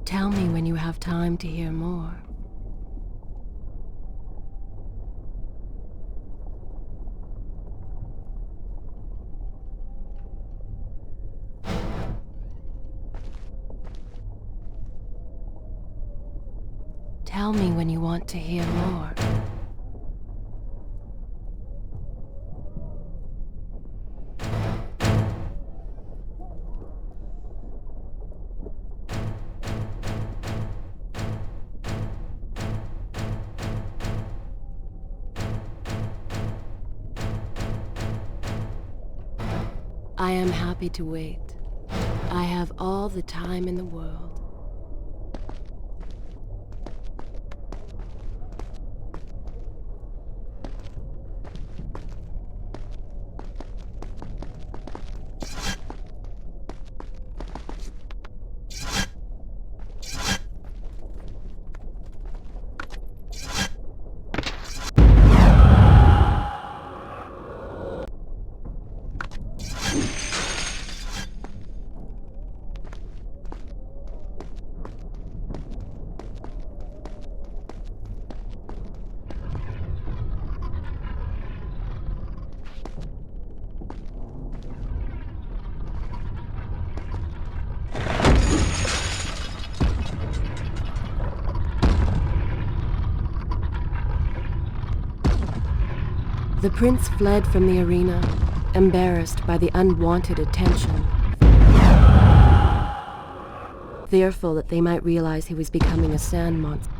Tell me when you have time to hear more. Tell me when you want to hear more. I am happy to wait. I have all the time in the world. The prince fled from the arena, embarrassed by the unwanted attention. Fearful that they might realize he was becoming a sand monster.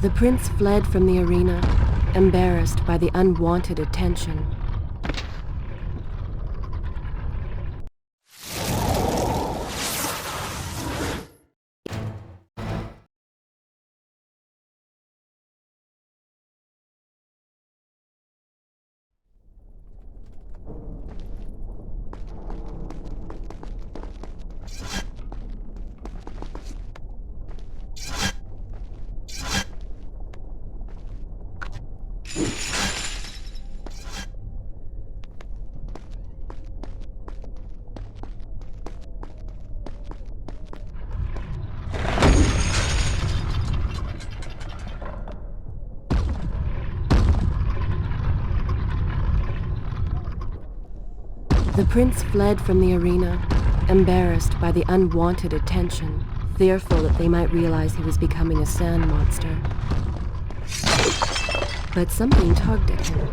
The prince fled from the arena, embarrassed by the unwanted attention. The prince fled from the arena, embarrassed by the unwanted attention, fearful that they might realize he was becoming a sand monster. But something tugged at him.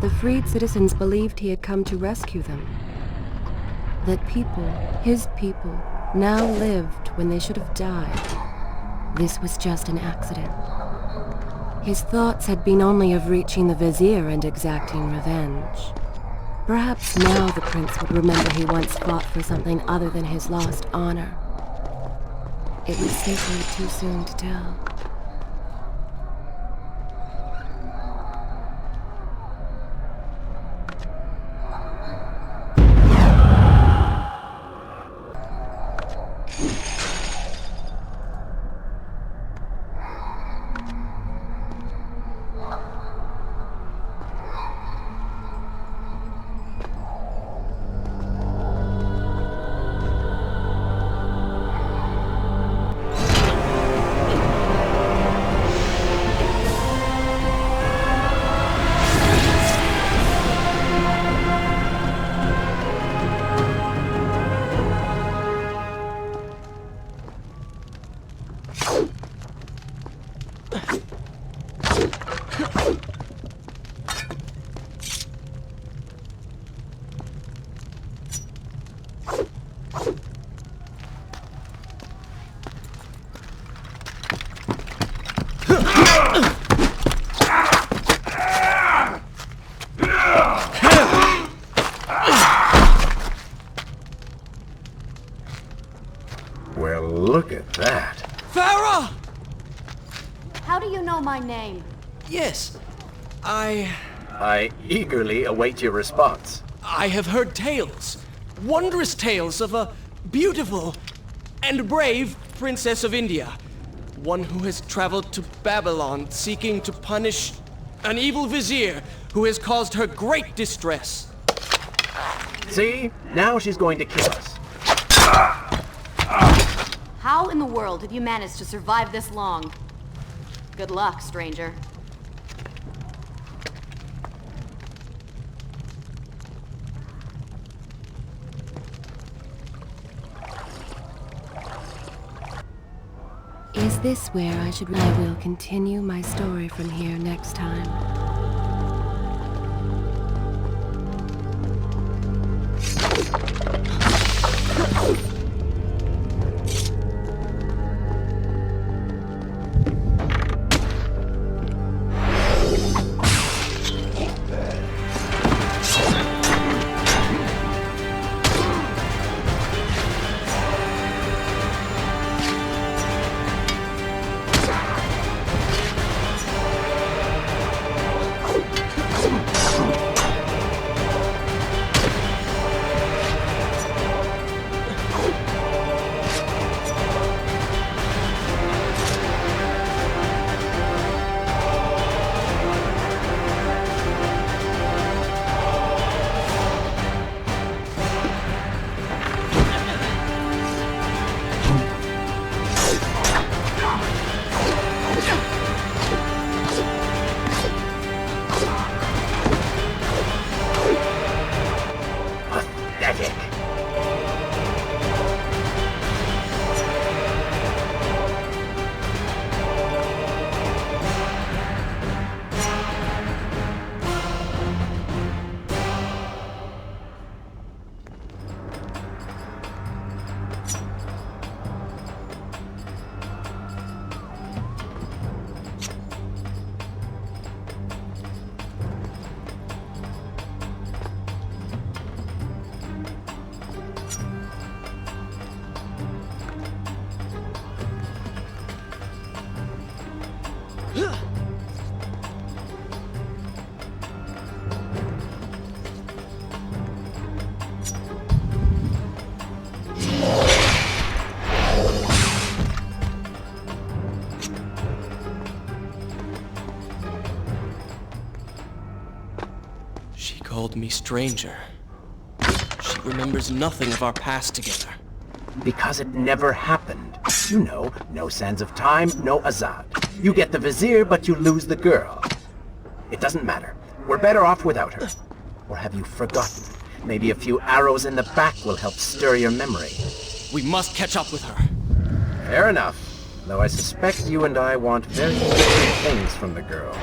The freed citizens believed he had come to rescue them. That people, his people, now lived when they should have died. This was just an accident. His thoughts had been only of reaching the vizier and exacting revenge. Perhaps now the prince would remember he once fought for something other than his lost honor. It was simply too soon to tell. Well, look at that. Farah! How do you know my name? Yes, I eagerly await your response. I have heard tales, wondrous tales of a beautiful and brave princess of India. One who has traveled to Babylon seeking to punish an evil vizier who has caused her great distress. See? Now she's going to kill us. How in the world have you managed to survive this long? Good luck, stranger. Is this where I should... I will continue my story from here next time. She called me stranger. She remembers nothing of our past together. Because it never happened. You know, no sands of time, no Azad. You get the vizier, but you lose the girl. It doesn't matter. We're better off without her. Or have you forgotten? Maybe a few arrows in the back will help stir your memory. We must catch up with her. Fair enough. Though I suspect you and I want very different things from the girl.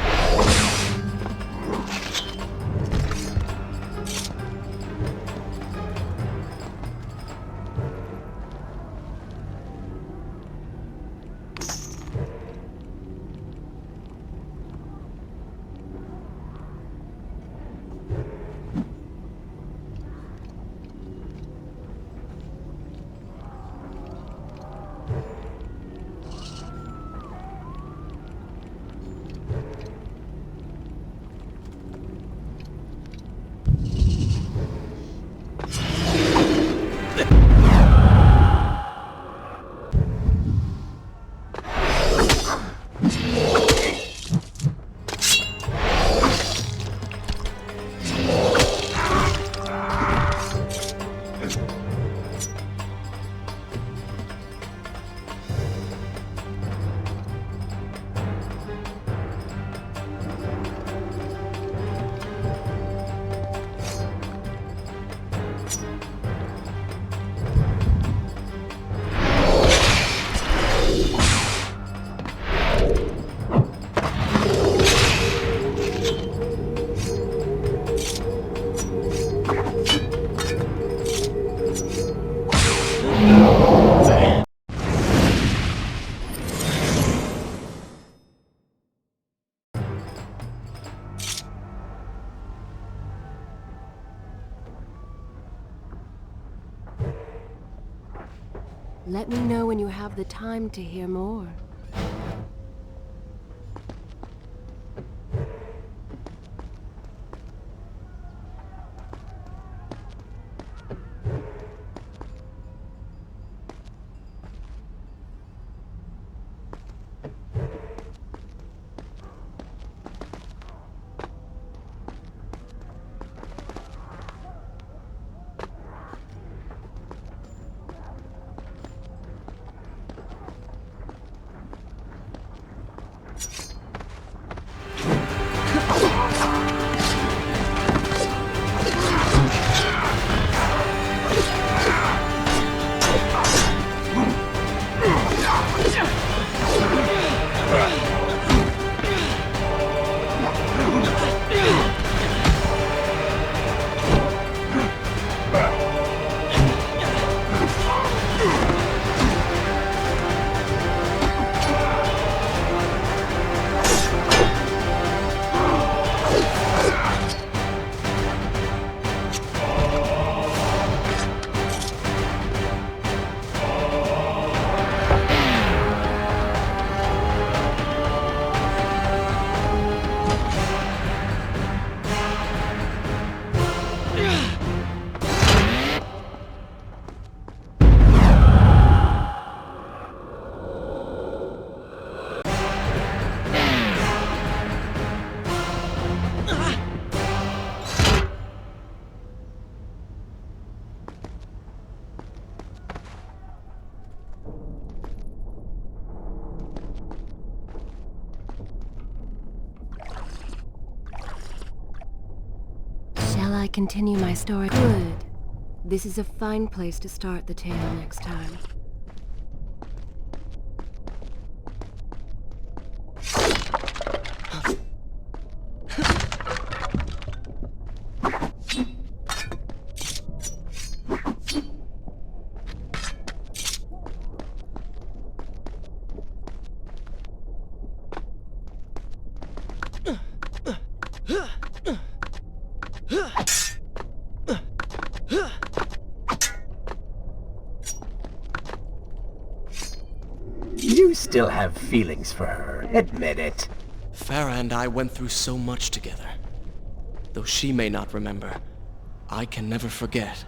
Let me know when you have the time to hear more. Shall I continue my story? Good. This is a fine place to start the tale next time. You still have feelings for her. Admit it. Farah and I went through so much together. Though she may not remember, I can never forget.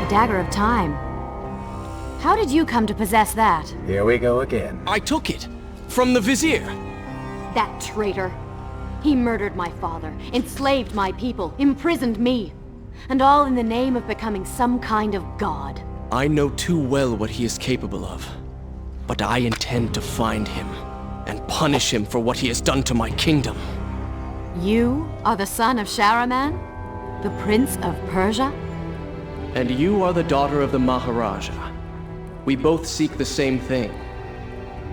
Dagger of Time. How did you come to possess that? Here we go again. I took it from the Vizier. That traitor. He murdered my father, enslaved my people, imprisoned me. And all in the name of becoming some kind of god. I know too well what he is capable of. But I intend to find him and punish him for what he has done to my kingdom. You are the son of Shahraman? The Prince of Persia? And you are the daughter of the Maharaja. We both seek the same thing.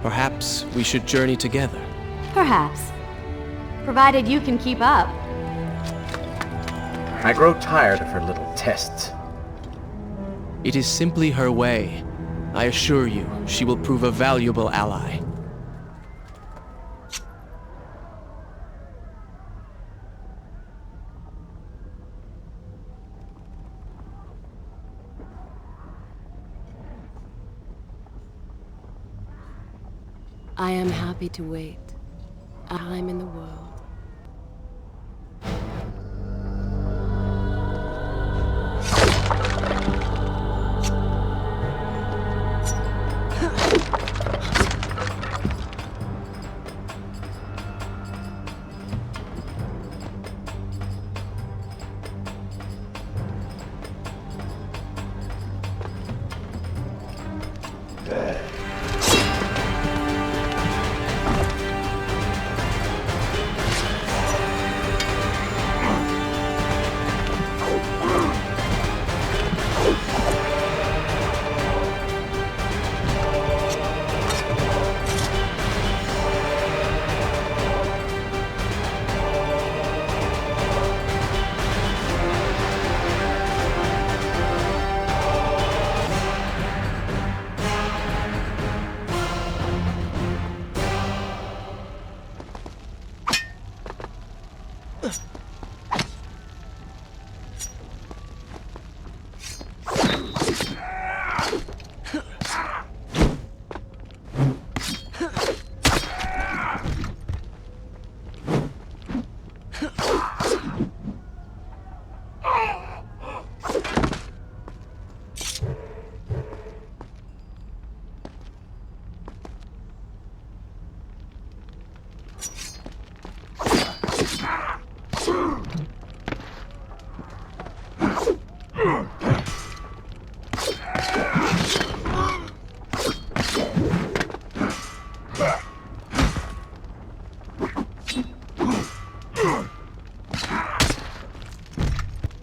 Perhaps we should journey together. Perhaps. Provided you can keep up. I grow tired of her little tests. It is simply her way. I assure you, she will prove a valuable ally. I am happy to wait. A time in the world.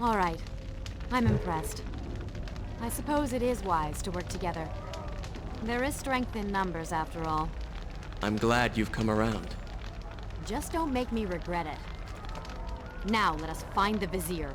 All right. I'm impressed. I suppose it is wise to work together. There is strength in numbers, after all. I'm glad you've come around. Just don't make me regret it. Now, let us find the Vizier.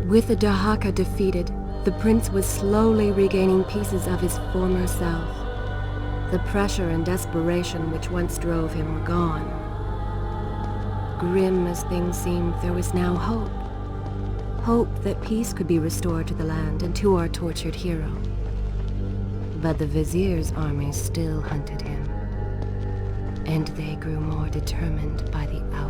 With the Dahaka defeated, the prince was slowly regaining pieces of his former self. The pressure and desperation which once drove him were gone. Grim as things seemed, there was now hope. Hope that peace could be restored to the land and to our tortured hero. But the Vizier's armies still hunted him, and they grew more determined by the hour.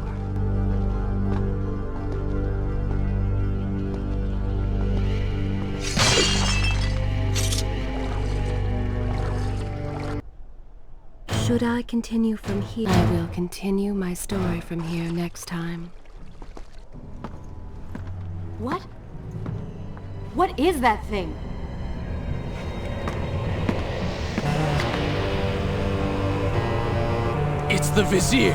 Should I continue from here? I will continue my story from here next time. What? What is that thing? It's the Vizier.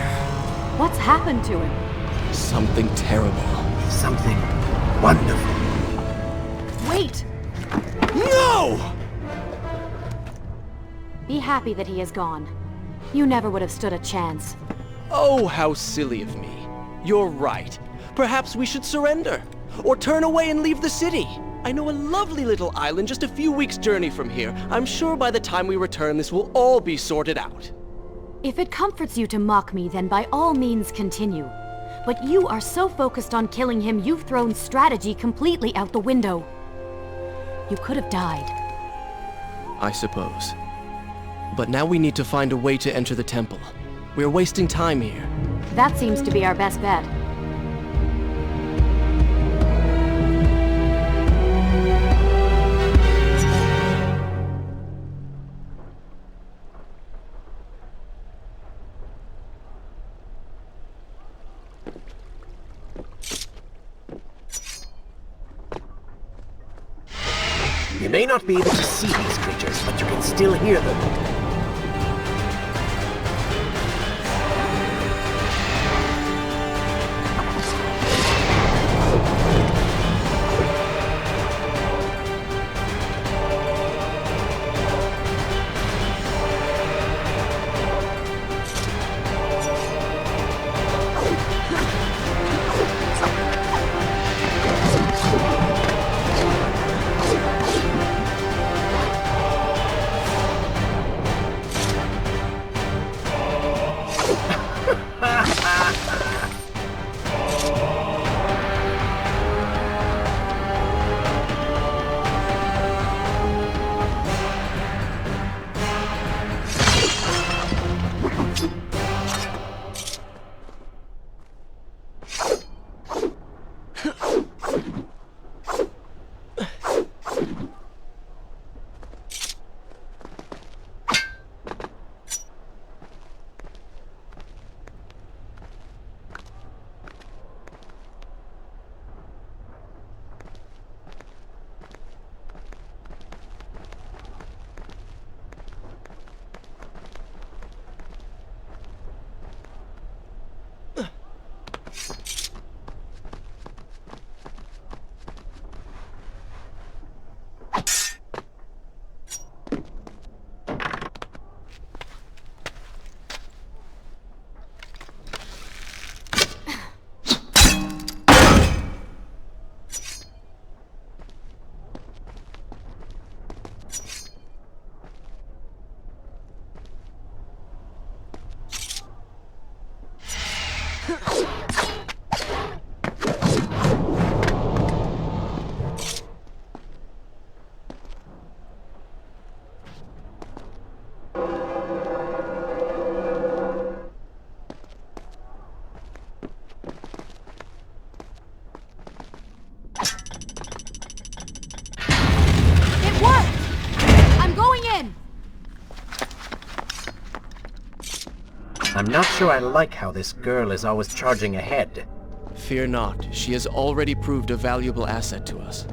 What's happened to him? Something terrible. Something wonderful. Wait! No! Be happy that he is gone. You never would have stood a chance. Oh, how silly of me. You're right. Perhaps we should surrender. Or turn away and leave the city. I know a lovely little island just a few weeks' journey from here. I'm sure by the time we return this will all be sorted out. If it comforts you to mock me, then by all means continue. But you are so focused on killing him, you've thrown strategy completely out the window. You could have died. I suppose. But now we need to find a way to enter the temple. We're wasting time here. That seems to be our best bet. You may not be able to see these creatures, but you can still hear them. I'm not sure I like how this girl is always charging ahead. Fear not, she has already proved a valuable asset to us.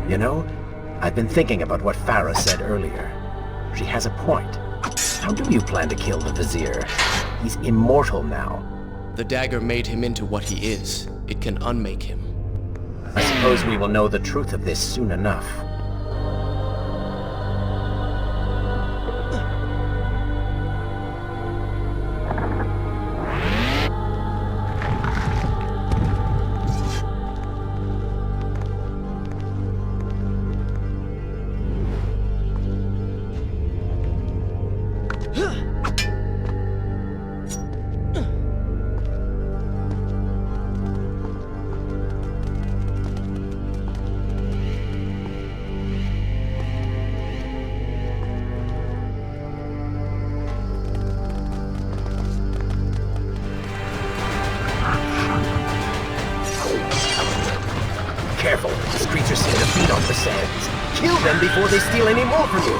You know, I've been thinking about what Farah said earlier. She has a point. How do you plan to kill the Vizier? He's immortal now. The dagger made him into what he is. It can unmake him. I suppose we will know the truth of this soon enough. feed on the sands. Kill them before they steal any more from you.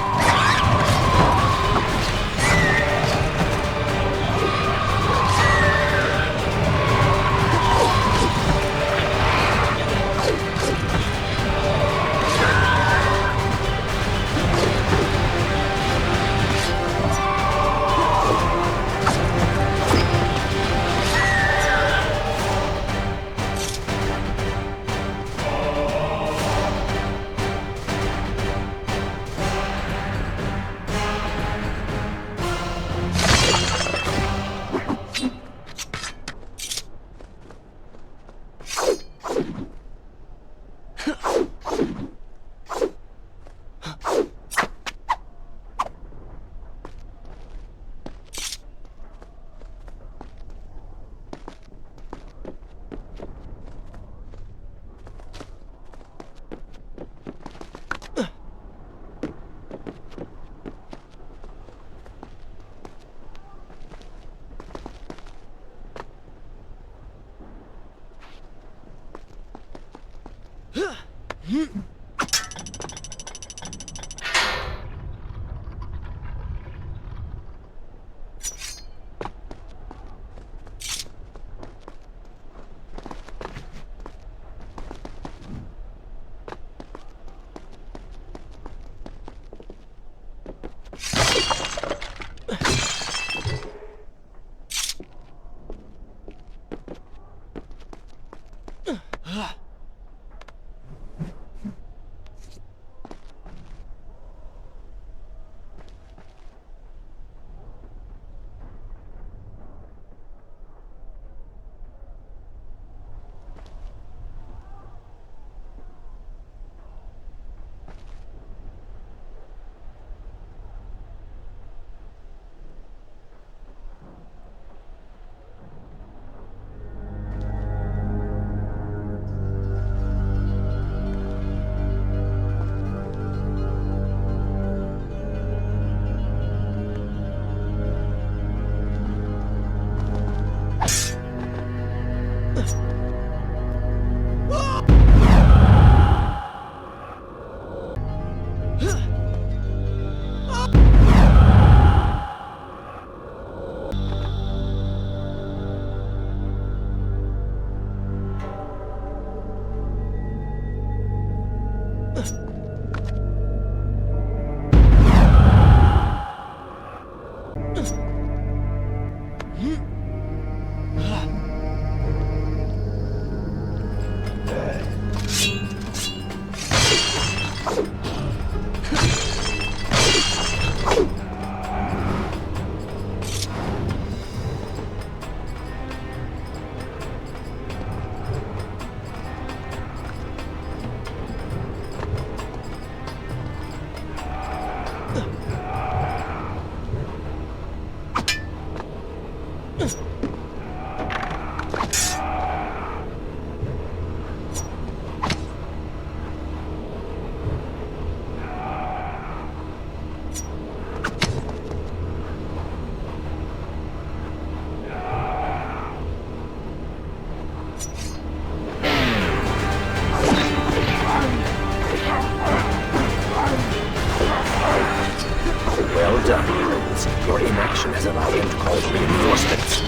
Your inaction has allowed them to call reinforcements.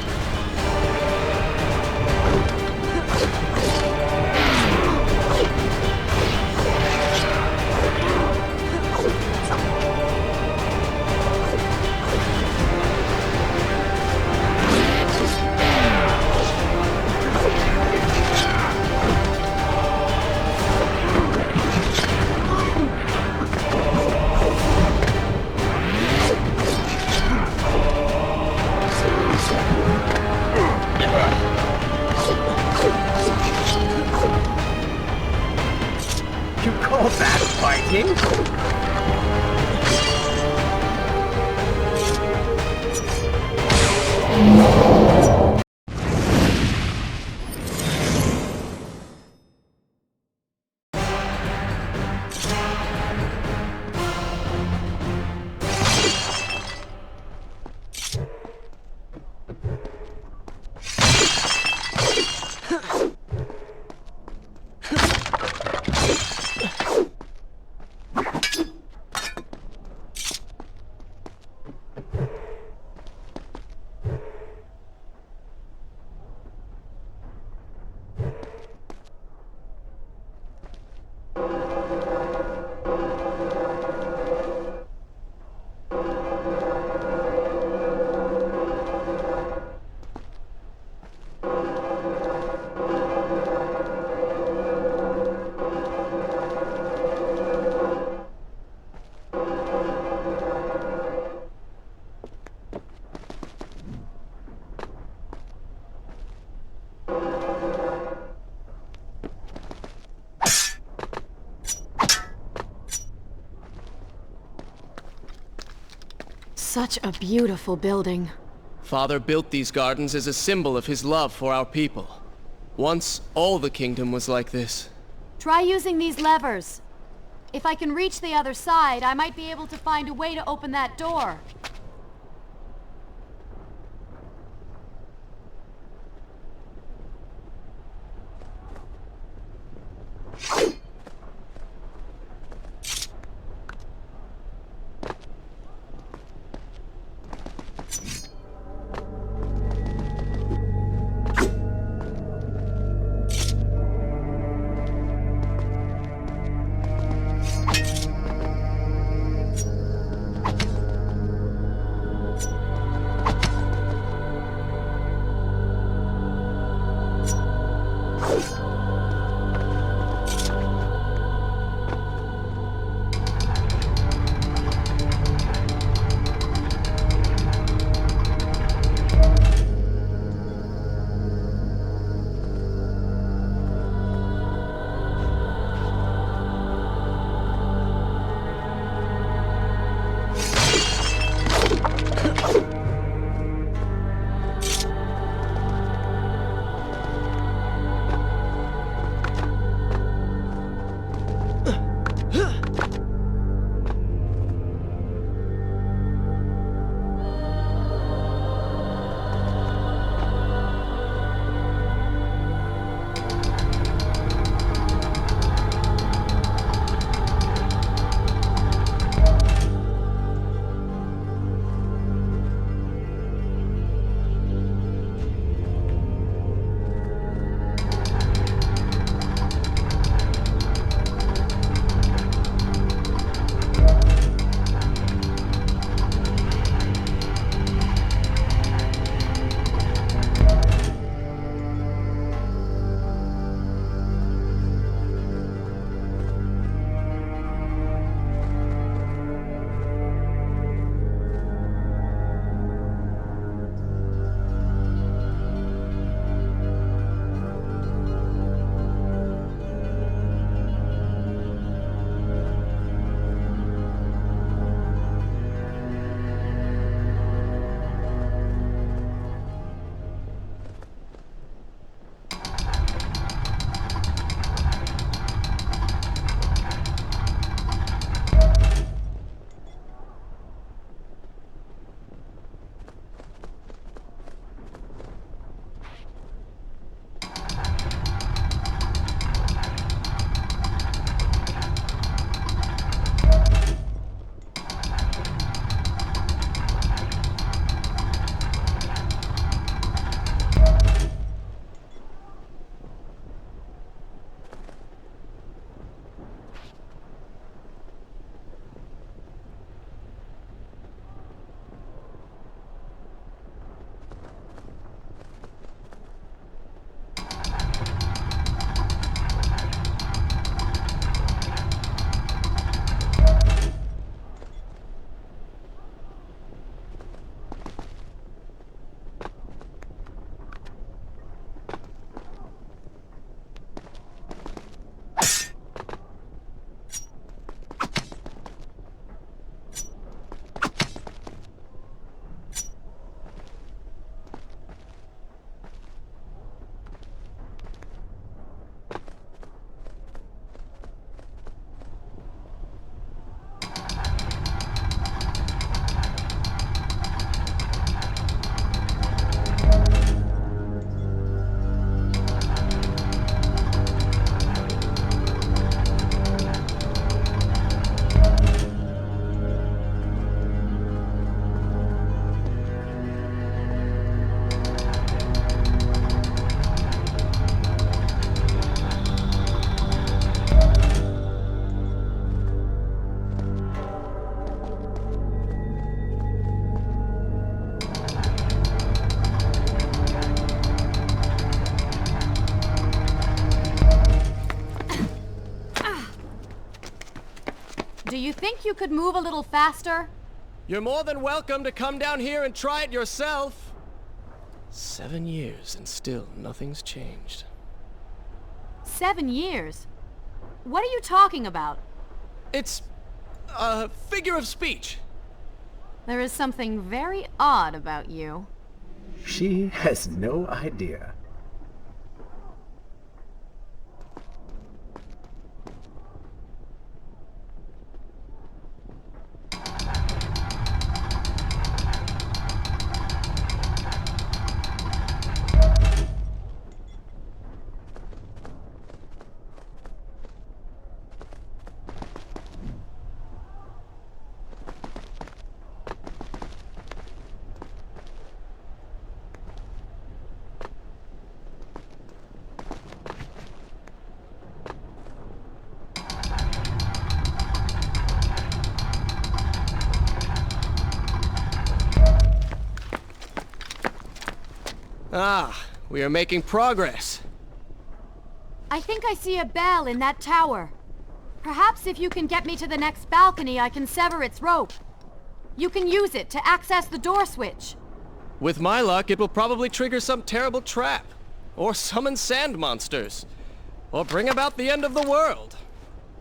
You call that fighting? Such a beautiful building. Father built these gardens as a symbol of his love for our people. Once, all the kingdom was like this. Try using these levers. If I can reach the other side, I might be able to find a way to open that door. Do you think you could move a little faster? You're more than welcome to come down here and try it yourself. 7 years and still nothing's changed. 7 years? What are you talking about? It's a figure of speech. There is something very odd about you. She has no idea. Ah, we are making progress. I think I see a bell in that tower. Perhaps if you can get me to the next balcony, I can sever its rope. You can use it to access the door switch. With my luck, it will probably trigger some terrible trap. Or summon sand monsters. Or bring about the end of the world.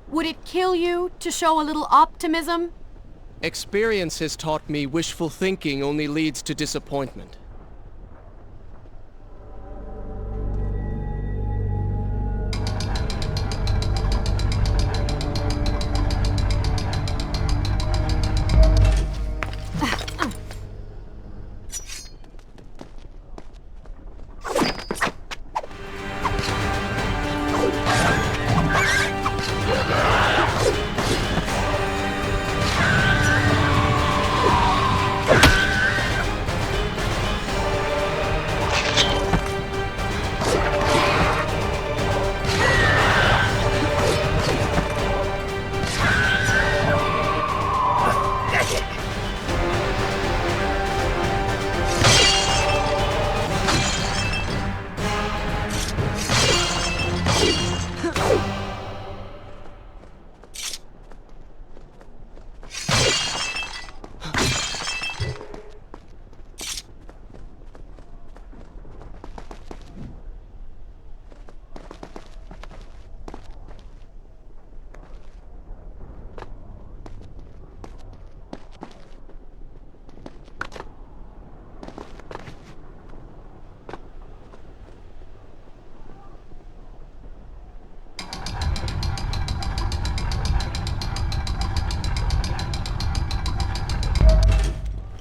Would it kill you to show a little optimism? Experience has taught me wishful thinking only leads to disappointment.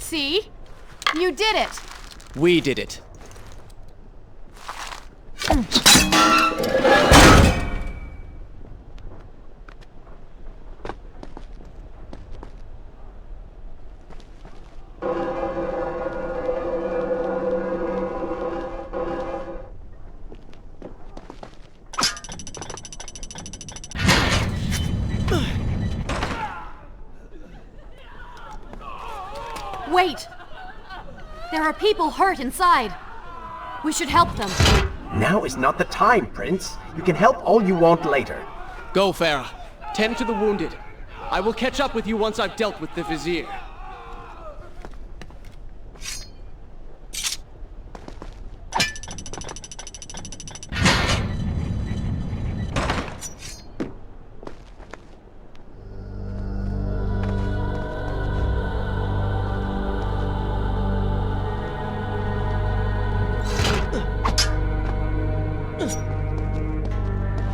See? You did it! We did it. Wait! There are people hurt inside. We should help them. Now is not the time, Prince. You can help all you want later. Go, Farah. Tend to the wounded. I will catch up with you once I've dealt with the Vizier.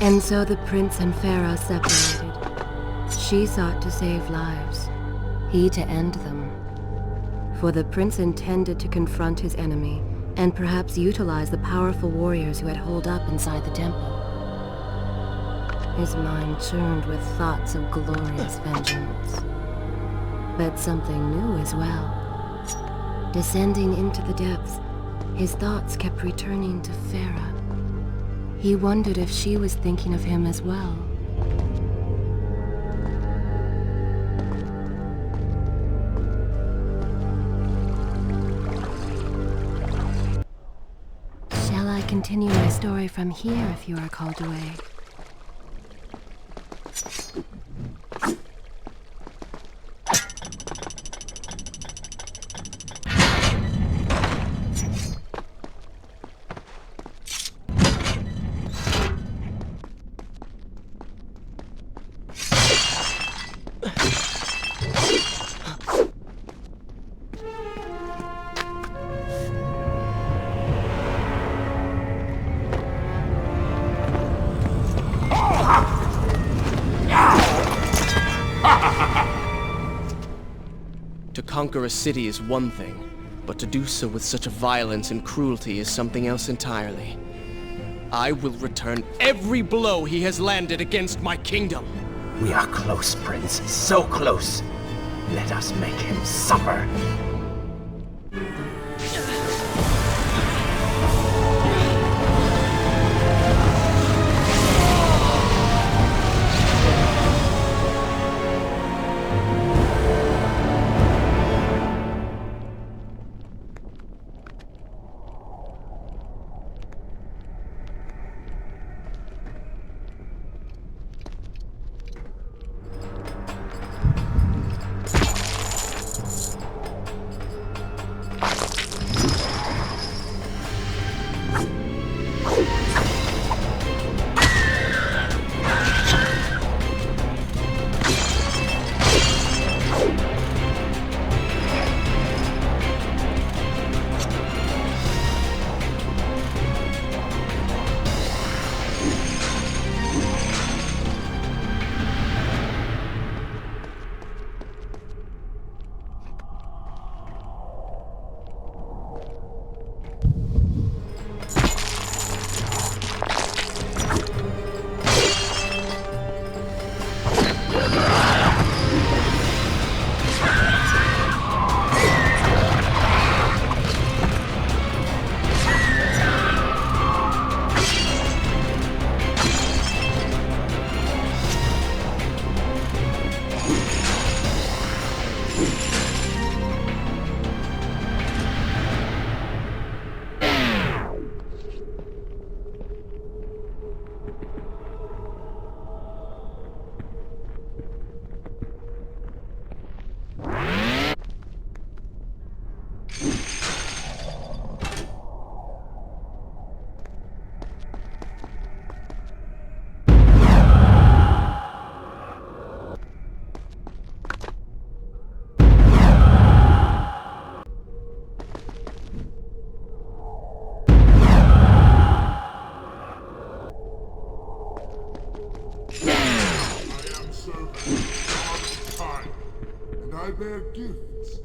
And so the prince and Farah separated. She sought to save lives, he to end them. For the prince intended to confront his enemy, and perhaps utilize the powerful warriors who had holed up inside the temple. His mind churned with thoughts of glorious vengeance. But something new as well. Descending into the depths, his thoughts kept returning to Farah. He wondered if she was thinking of him as well. Shall I continue my story from here if you are called away? conquer a city is one thing, but to do so with such a violence and cruelty is something else entirely. I will return every blow he has landed against my kingdom. We are close, Prince. So close. Let us make him suffer. I bear gifts.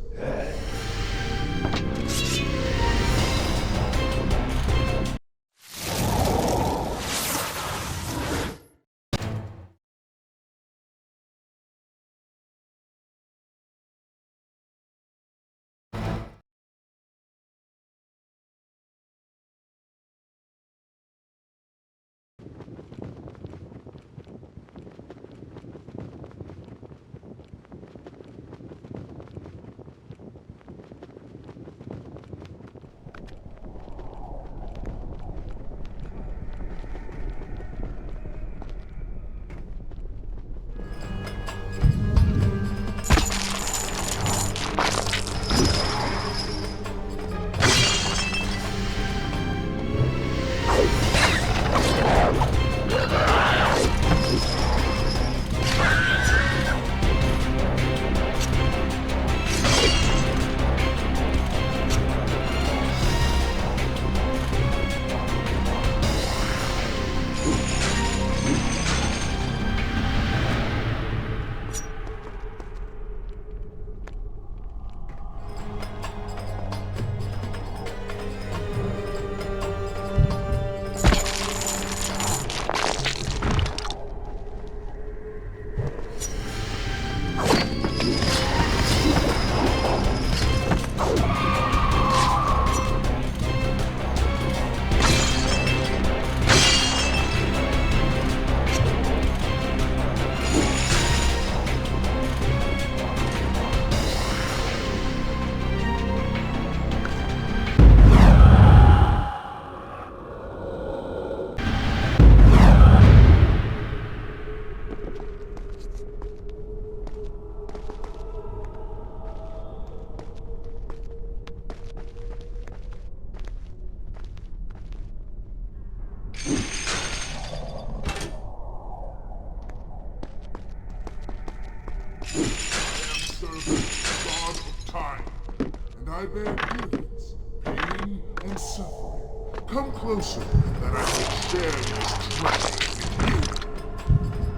I bear gifts, pain, and suffering. Come closer, that I may share this treasure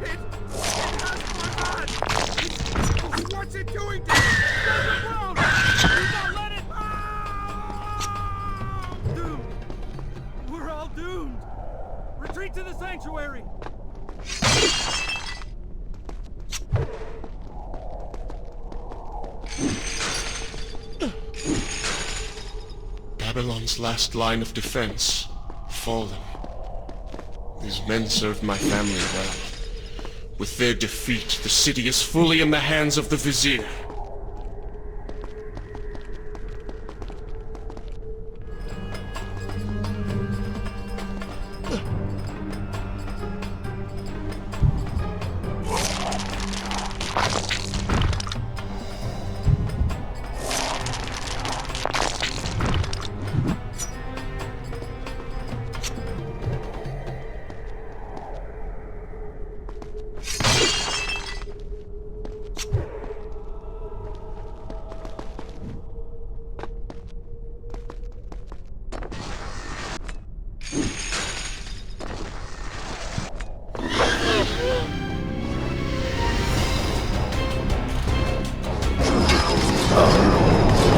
with you. What's it doing to the world? all doomed! Retreat to the sanctuary! Babylon's last line of defense, fallen. These men served my family well. With their defeat, the city is fully in the hands of the Vizier.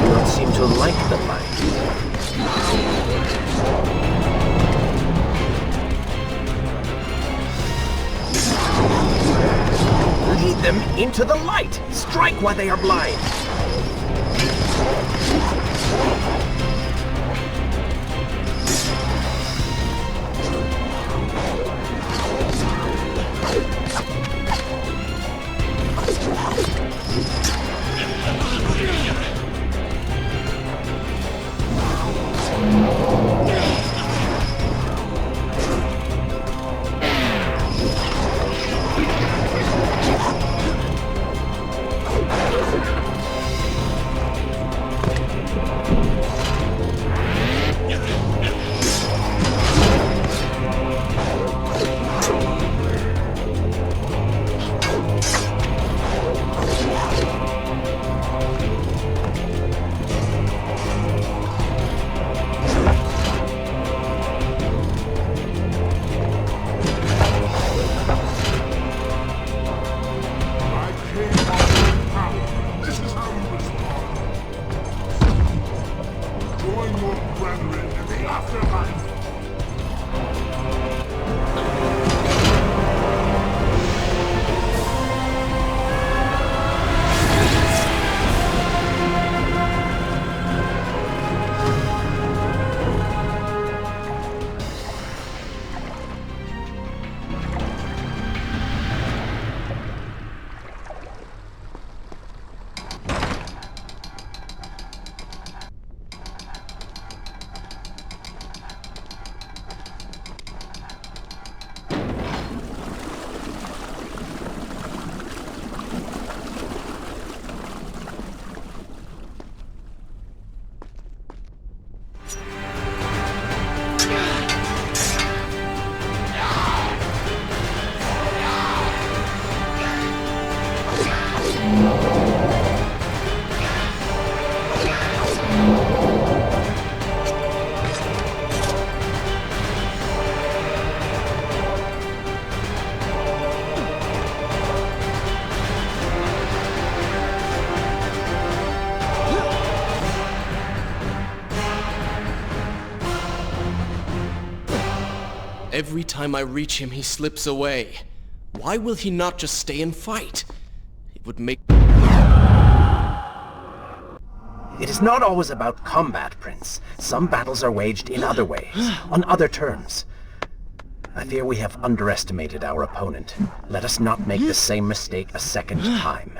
You don't seem to like the light. Lead them into the light! Strike while they are blind! Every time I reach him, he slips away. Why will he not just stay and fight? It would make... It is not always about combat, Prince. Some battles are waged in other ways, on other terms. I fear we have underestimated our opponent. Let us not make the same mistake a second time.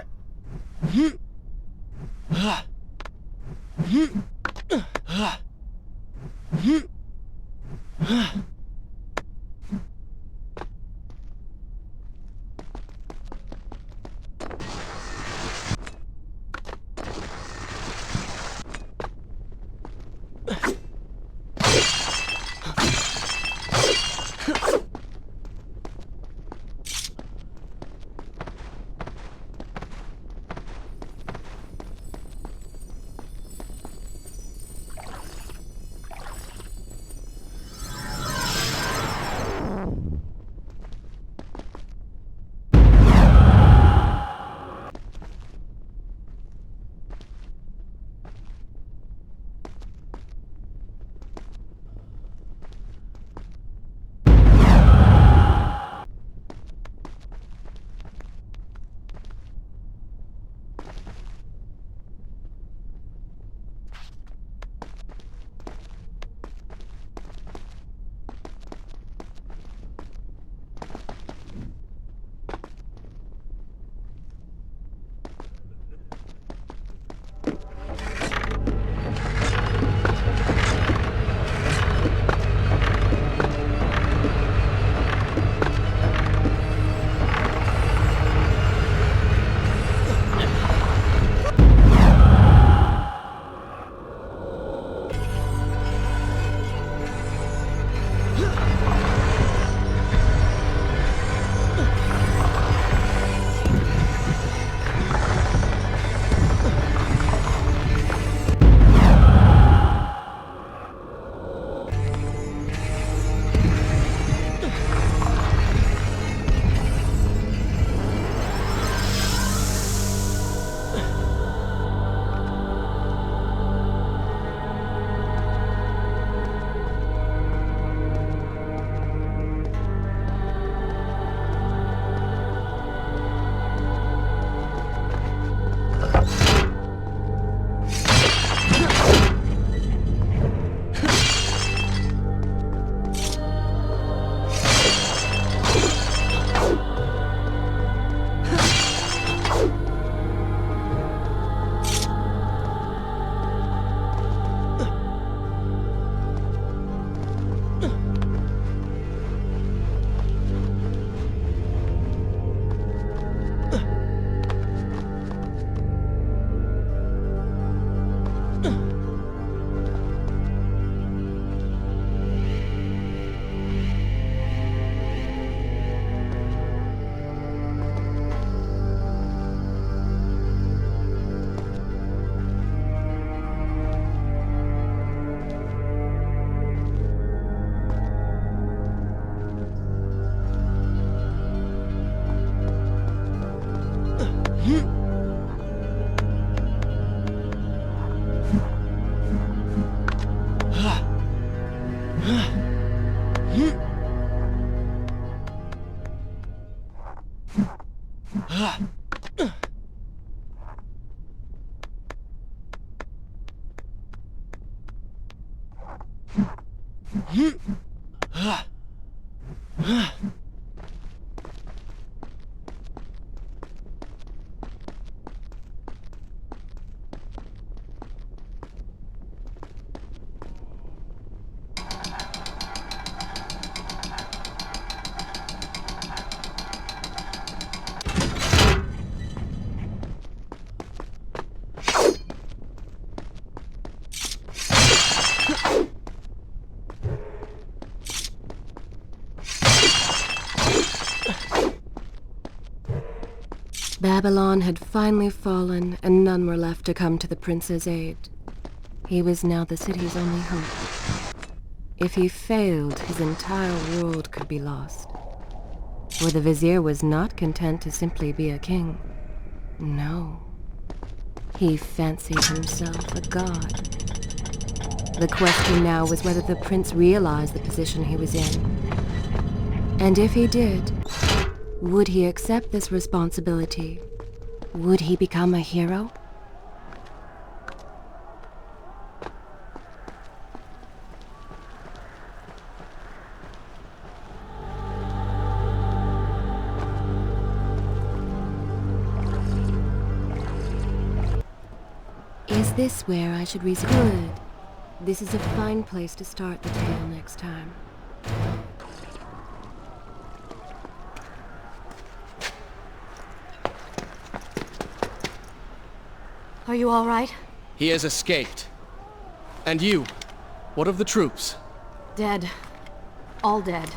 Babylon had finally fallen, and none were left to come to the prince's aid. He was now the city's only hope. If he failed, his entire world could be lost. For the vizier was not content to simply be a king. No. He fancied himself a god. The question now was whether the prince realized the position he was in. And if he did, would he accept this responsibility? Would he become a hero? Is this where I should resume? Good. This is a fine place to start the tale next time. Are you all right? He has escaped. And you? What of the troops? Dead. All dead.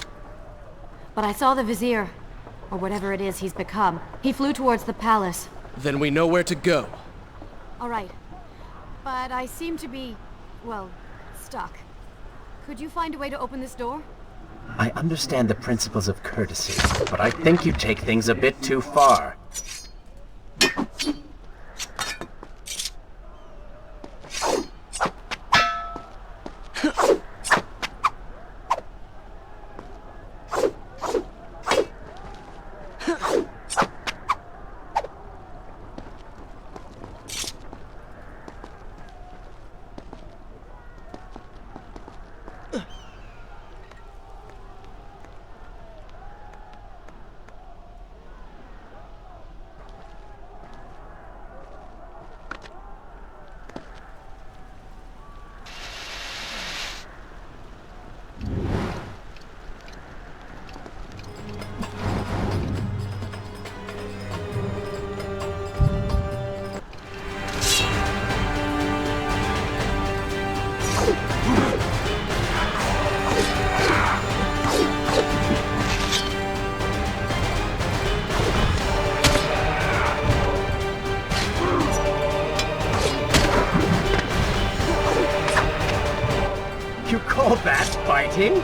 But I saw the vizier, or whatever it is he's become. He flew towards the palace. Then we know where to go. All right. But I seem to be, well, stuck. Could you find a way to open this door? I understand the principles of courtesy, but I think you take things a bit too far. You call that fighting?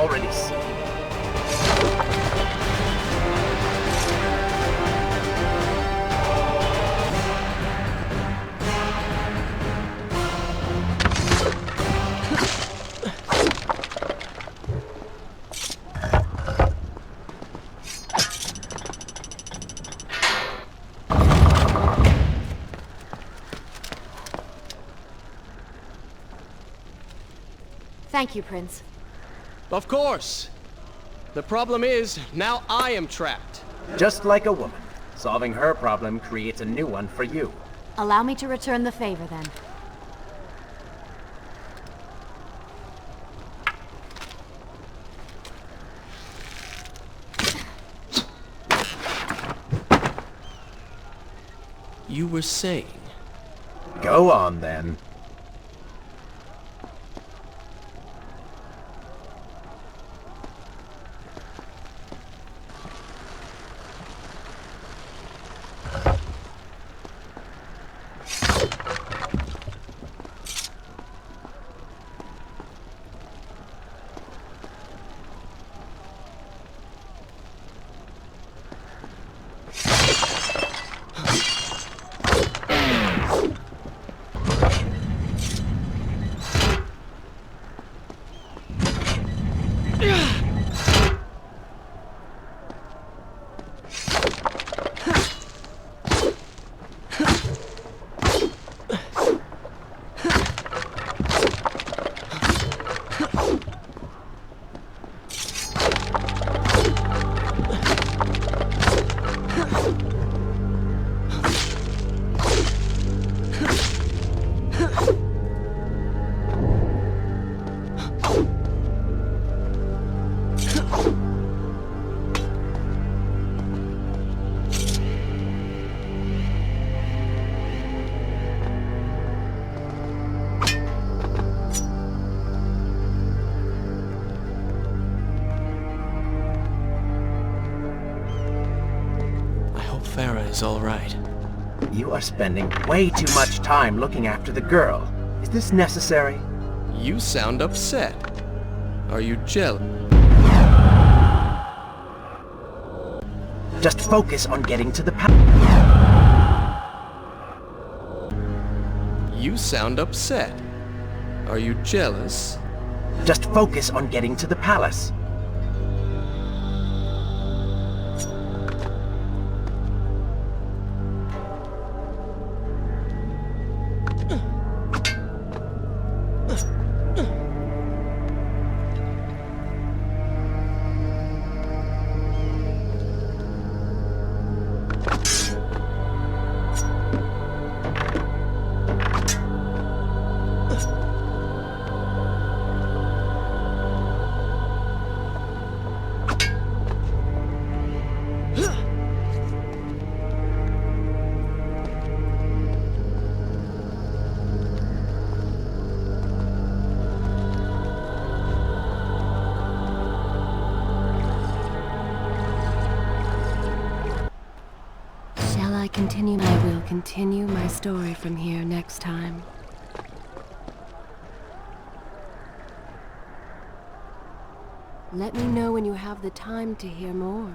already seen. Thank you, Prince. Of course. The problem is, now I am trapped. Just like a woman. Solving her problem creates a new one for you. Allow me to return the favor, then. You were saying? Go on, then. Farah is all right. You are spending way too much time looking after the girl. Is this necessary? You sound upset. Are you jealous? Just focus on getting to the You sound upset. Are you jealous? Just focus on getting to the palace. I will continue my story from here next time. Let me know when you have the time to hear more.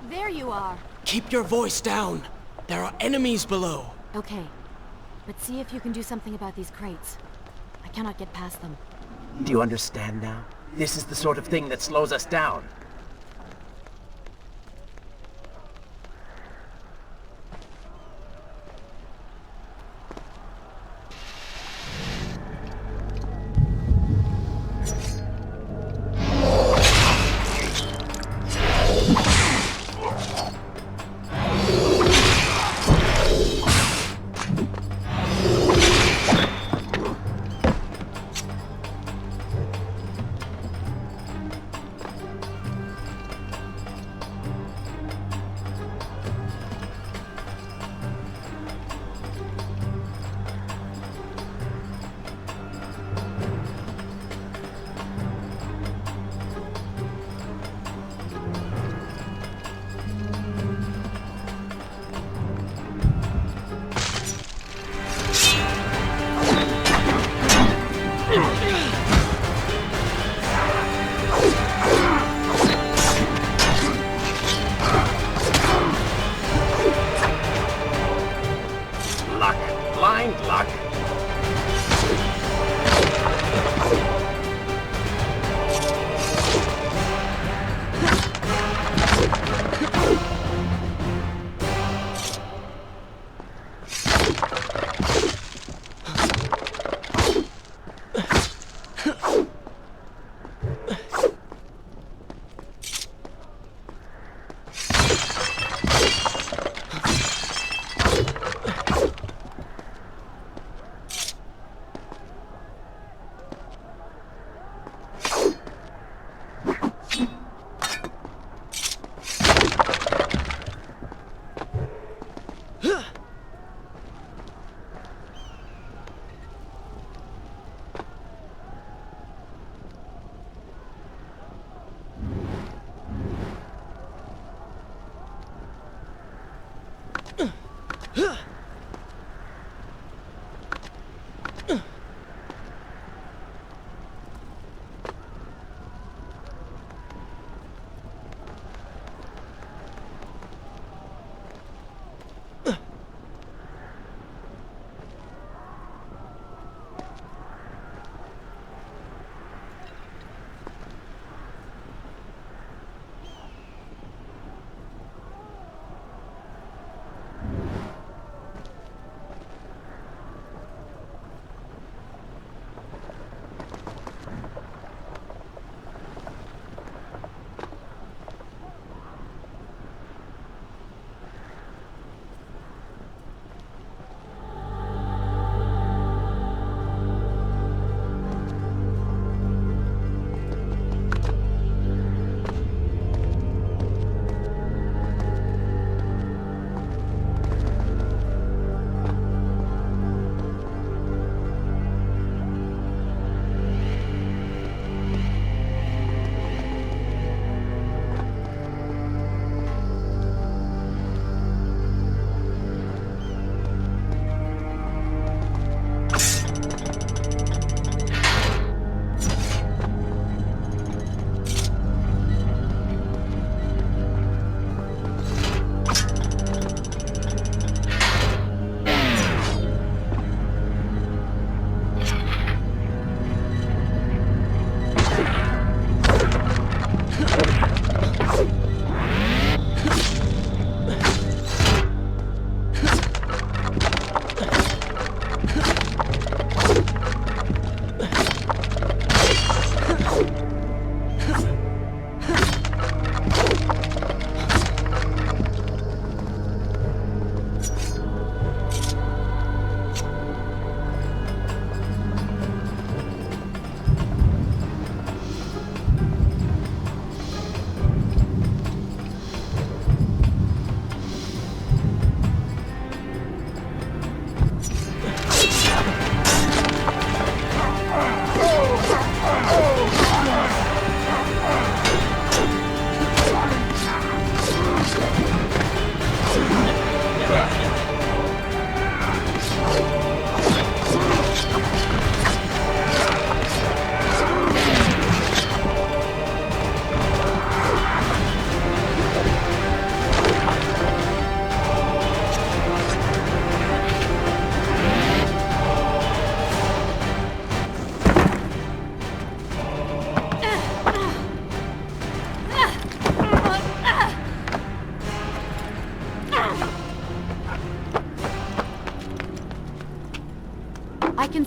There you are. Keep your voice down. There are enemies below. Okay, but see if you can do something about these crates. I cannot get past them. Do you understand now? This is the sort of thing that slows us down.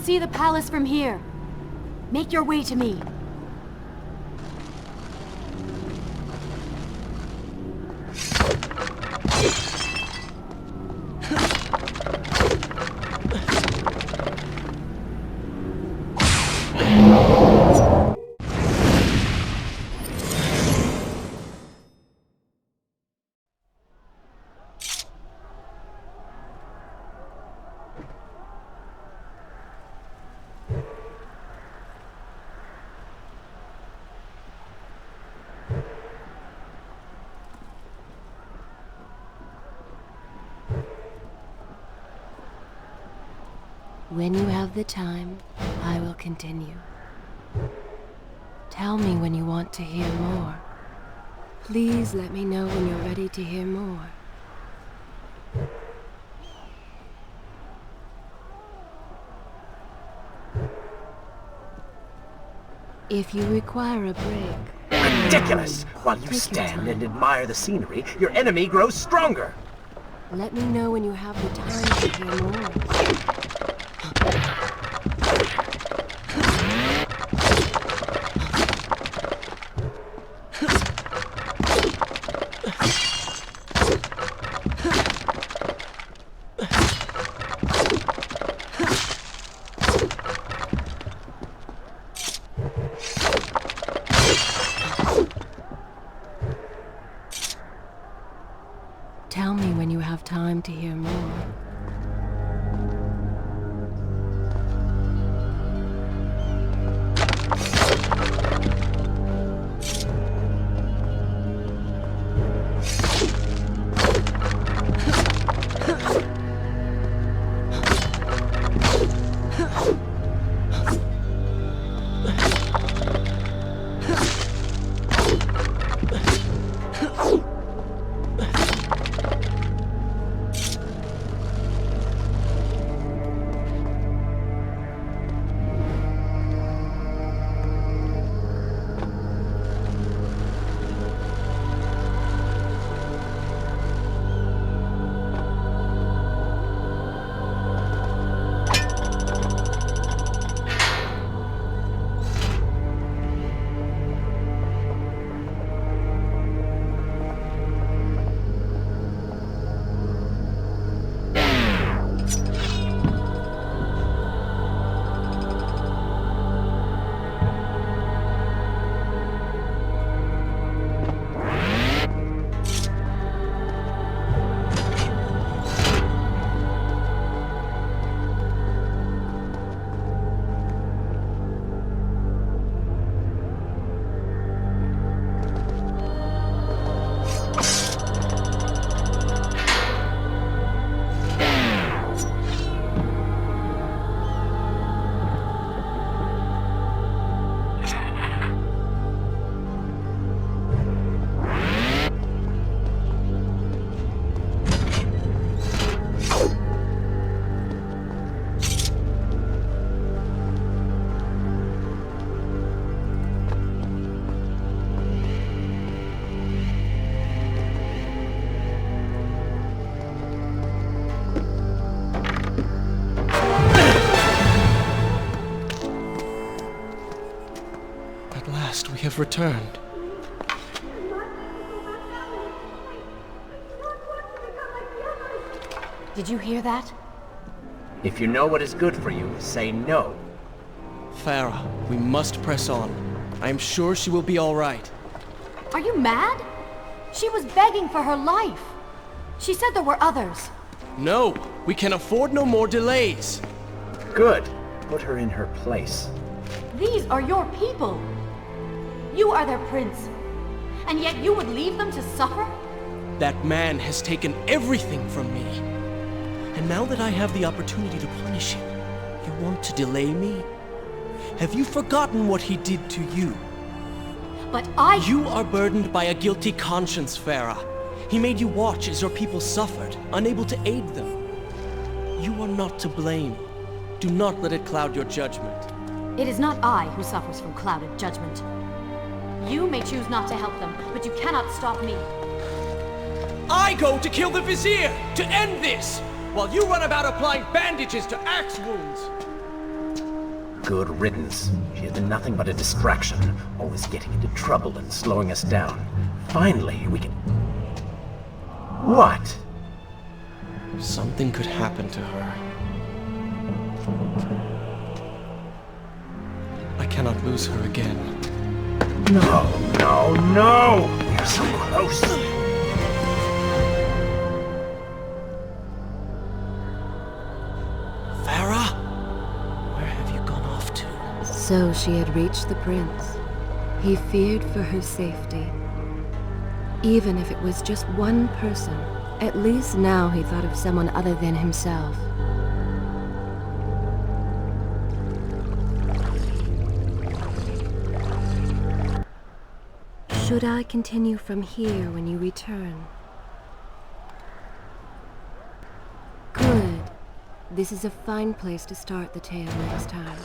see the palace from here. Make your way to me. When you have the time, I will continue. Tell me when you want to hear more. Please let me know when you're ready to hear more. If you require a break... Ridiculous! While you stand and admire the scenery, your enemy grows stronger! Let me know when you have the time to hear more. Tell me when you have time to hear more. We have returned. Did you hear that? If you know what is good for you, say no. Farah, we must press on. I am sure she will be all right. Are you mad? She was begging for her life. She said there were others. No, we can afford no more delays. Good. Put her in her place. These are your people. You are their prince. And yet you would leave them to suffer? That man has taken everything from me. And now that I have the opportunity to punish him, you want to delay me? Have you forgotten what he did to you? But You are burdened by a guilty conscience, Farah. He made you watch as your people suffered, unable to aid them. You are not to blame. Do not let it cloud your judgment. It is not I who suffers from clouded judgment. You may choose not to help them, but you cannot stop me. I go to kill the Vizier, to end this, while you run about applying bandages to axe wounds. Good riddance. She has been nothing but a distraction, always getting into trouble and slowing us down. Finally, we can... What? Something could happen to her. I cannot lose her again. No, no, no! We are so close! Farah? Where have you gone off to? So she had reached the prince. He feared for her safety. Even if it was just one person, at least now he thought of someone other than himself. Should I continue from here when you return? Good. This is a fine place to start the tale next time.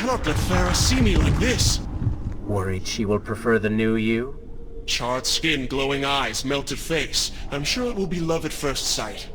Not let Farah see me like this! Worried she will prefer the new you? Charred skin, glowing eyes, melted face. I'm sure it will be love at first sight.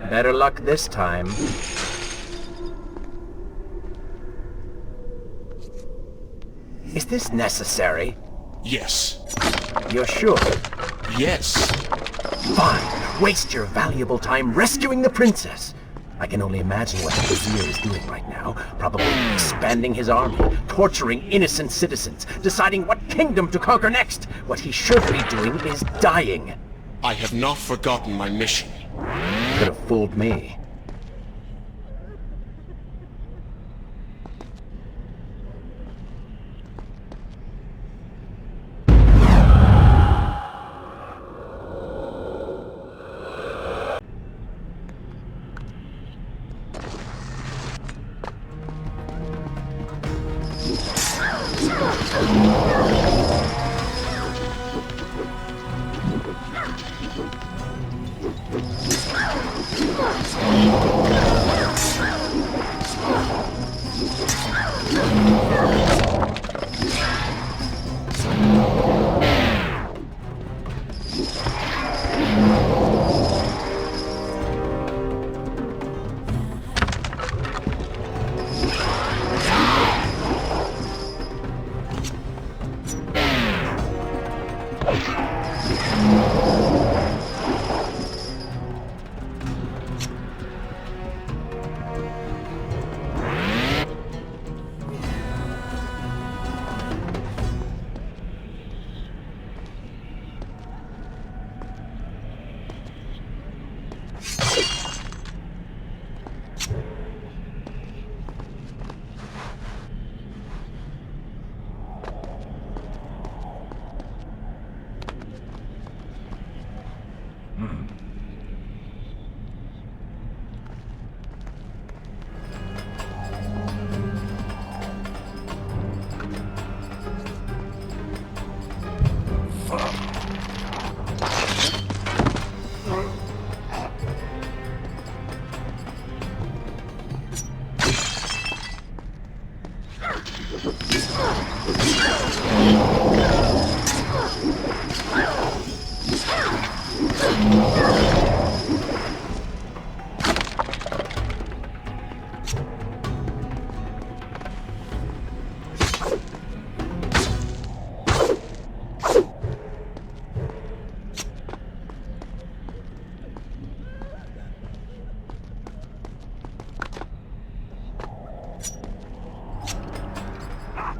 Better luck this time. Is this necessary? Yes. You're sure? Yes. Fine. Waste your valuable time rescuing the princess. I can only imagine what the vizier is doing right now. Probably expanding his army, torturing innocent citizens, deciding what kingdom to conquer next. What he should be doing is dying. I have not forgotten my mission. Could have fooled me.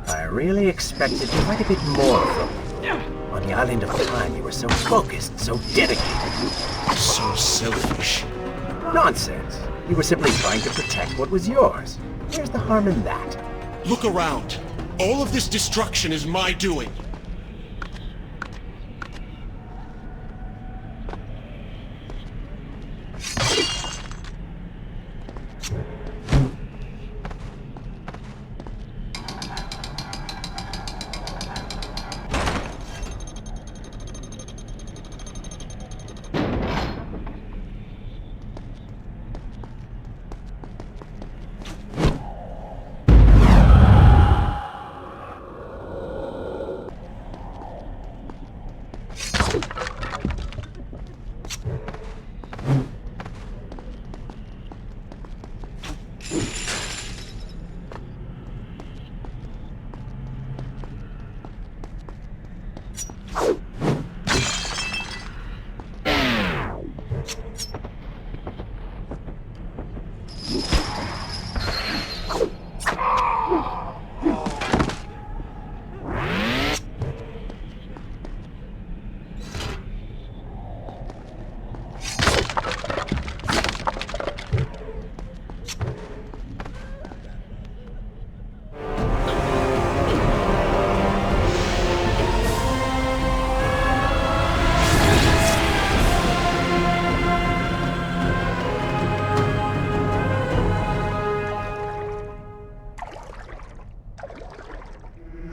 I really expected quite a bit more from you. On the island of time, you were so focused, so dedicated. So selfish. Nonsense. You were simply trying to protect what was yours. Where's the harm in that? Look around. All of this destruction is my doing.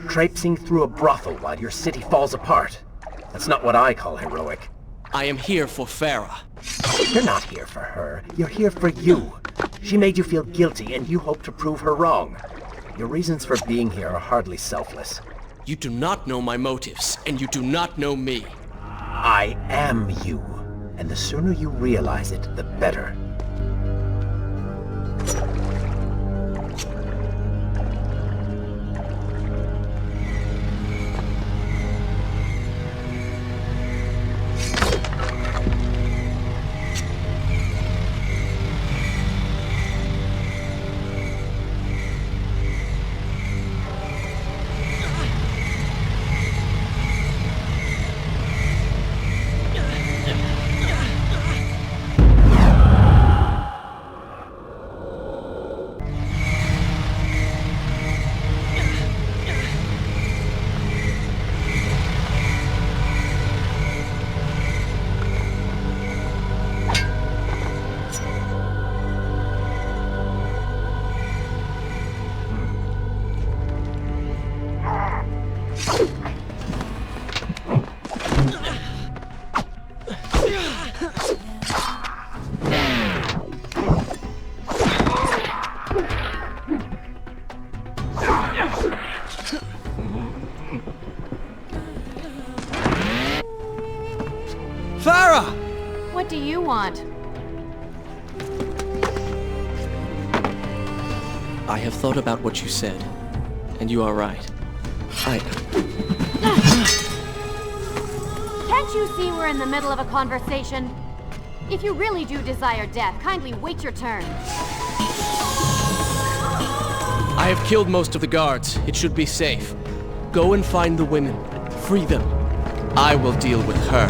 Traipsing through a brothel while your city falls apart. That's not what I call heroic. I am here for Farah. You're not here for her. You're here for you. She made you feel guilty, and you hope to prove her wrong. Your reasons for being here are hardly selfless. You do not know my motives, and you do not know me. I am you. And the sooner you realize it, the better. Farah! What do you want? I have thought about what you said, and you are right. Can't you see we're in the middle of a conversation? If you really do desire death, kindly wait your turn. I have killed most of the guards. It should be safe. Go and find the women. Free them. I will deal with her.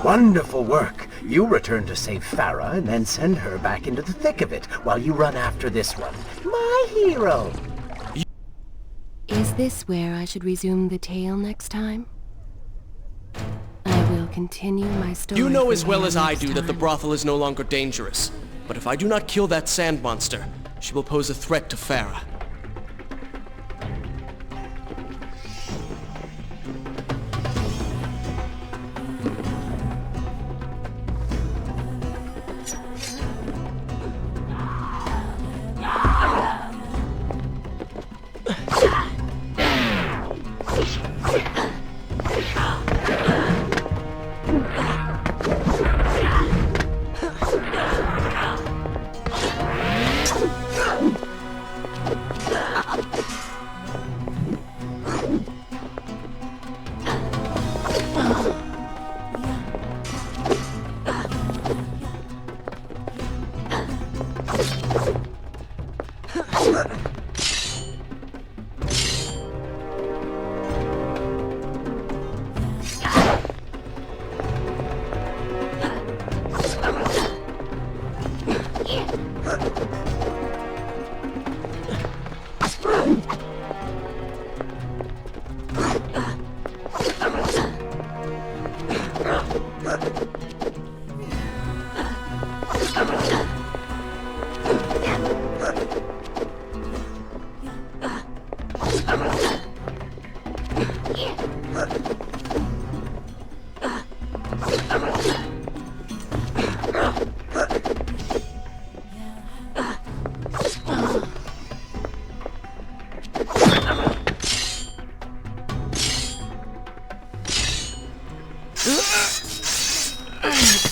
Wonderful work. You return to save Farah and then send her back into the thick of it while you run after this one. My hero! Is this where I should resume the tale next time? I will continue my story. You know as from well here as I next do that the time. brothel is no longer dangerous. But if I do not kill that sand monster, she will pose a threat to Farah.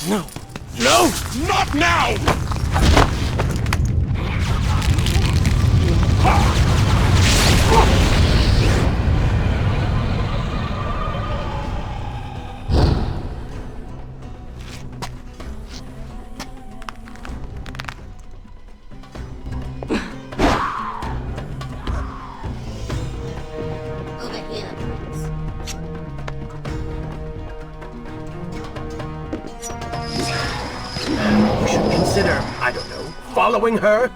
No! No! Not now! You should consider, I don't know, following her?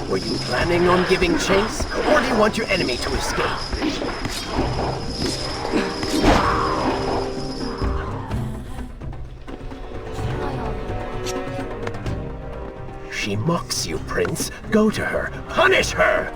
Were you planning on giving chase, or do you want your enemy to escape? She mocks you, Prince. Go to her. Punish her!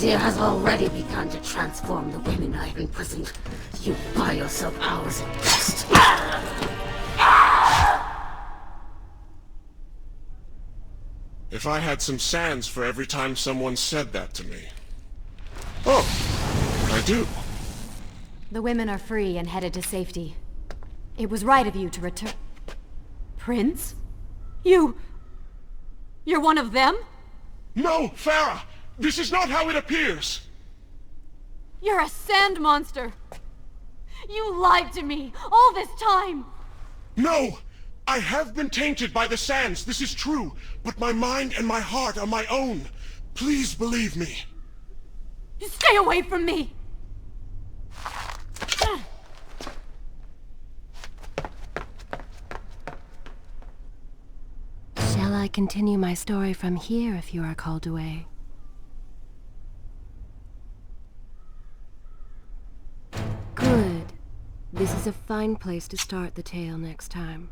vizier has already begun to transform the women I've imprisoned. You buy yourself hours at best. If I had some sands for every time someone said that to me. Oh, I do. The women are free and headed to safety. It was right of you to return... Prince? You're one of them? No, Farah! This is not how it appears! You're a sand monster! You lied to me all this time! No! I have been tainted by the sands, this is true, but my mind and my heart are my own. Please believe me. Stay away from me! Shall I continue my story from here if you are called away? Good. This is a fine place to start the tale next time.